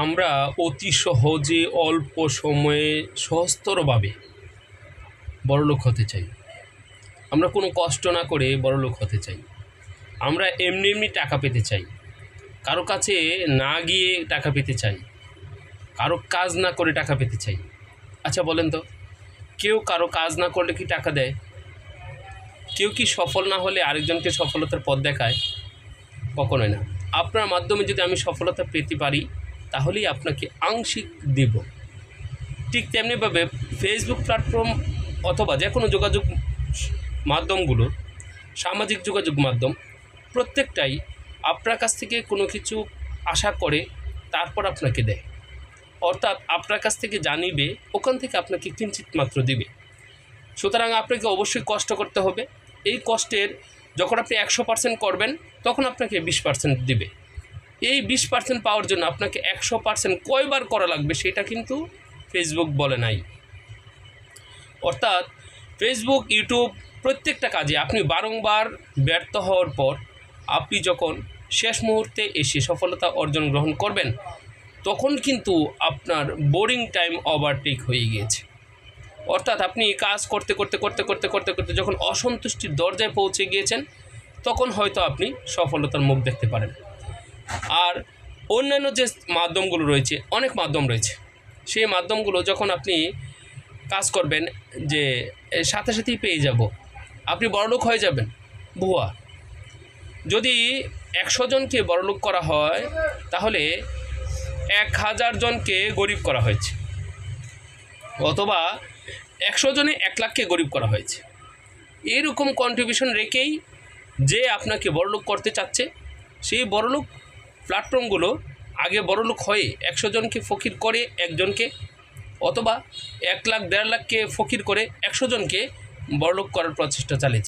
আমরা অতি সহজে অল্প সময়ে সহজতরভাবে বড়লোক হতে চাই। আমরা কোনো কষ্ট না করে বড়লোক হতে চাই। আমরা এমনি এমনি টাকা পেতে চাই, কারো কাছে না গিয়ে টাকা পেতে চাই, কারো কাজ না করে টাকা পেতে চাই। আচ্ছা বলেন তো, কেউ কারো কাজ না করলে কি টাকা দেয়? কেউ কি সফল না হলে আরেকজনকে সফলতার পথ দেখায়? কখনোই না। আপনার মাধ্যমে যদি আমি সফলতা পেতে পারি তাহলেই আপনাকে আংশিক দেব। ঠিক তেমনিভাবে ফেসবুক প্ল্যাটফর্ম অথবা যে কোনো যোগাযোগ মাধ্যমগুলো, সামাজিক যোগাযোগ মাধ্যম প্রত্যেকটাই আপনার কাছ থেকে কোনো কিছু আশা করে তারপর আপনাকে দেয়। অর্থাৎ আপনার কাছ থেকে যা নিবে ওখান থেকে আপনাকে কিঞ্চিৎ মাত্র দিবে। সুতরাং আপনাকে অবশ্যই কষ্ট করতে হবে। এই কষ্টের যখন আপনি 100% করবেন তখন আপনাকে 20% দিবে। এই 20% পাওয়ার জন্য আপনাকে 100% কয়বার করা লাগবে সেটা কিন্তু ফেসবুক বলে নাই। অর্থাৎ ফেসবুক, ইউটিউব প্রত্যেকটা কাজে আপনি বারংবার ব্যর্থ হওয়ার পর আপনি যখন শেষ মুহূর্তে এসে সফলতা অর্জন গ্রহণ করবেন তখন কিন্তু আপনার বোরিং টাইম ওভারটেক হয়ে গিয়েছে। অর্থাৎ আপনি কাজ করতে করতে করতে করতে করতে করতে যখন অসন্তুষ্টির দরজায় পৌঁছে গিয়েছেন তখন হয়তো আপনি সফলতার মুখ দেখতে পারেন। আর অন্যান্য যে মাধ্যমগুলো রয়েছে, অনেক মাধ্যম রয়েছে, সেই মাধ্যমগুলো যখন আপনি কাজ করবেন যে সাথে সাথেই পেয়ে যাব, আপনি বড়লোক হয়ে যাবেন, ভুয়া। যদি 100 জনকে বড়লোক করা হয় তাহলে 1000 জনকে গরিব করা হয়েছে, অথবা 100 জনে 1 লাখকে গরিব করা হয়েছে। এরকম কন্ট্রিবিউশন রেখেই যে আপনাকে বড়লোক করতে চাচ্ছে সেই বড়লোক প্ল্যাটফর্মগুলো আগে বড়লোক হয়ে 100 জনকে ফকির করে একজনকে, অথবা 1 লাখ 1.5 লাখকে ফকির করে 100 জনকে বড়লোক করার প্রচেষ্টা চালিয়েছে।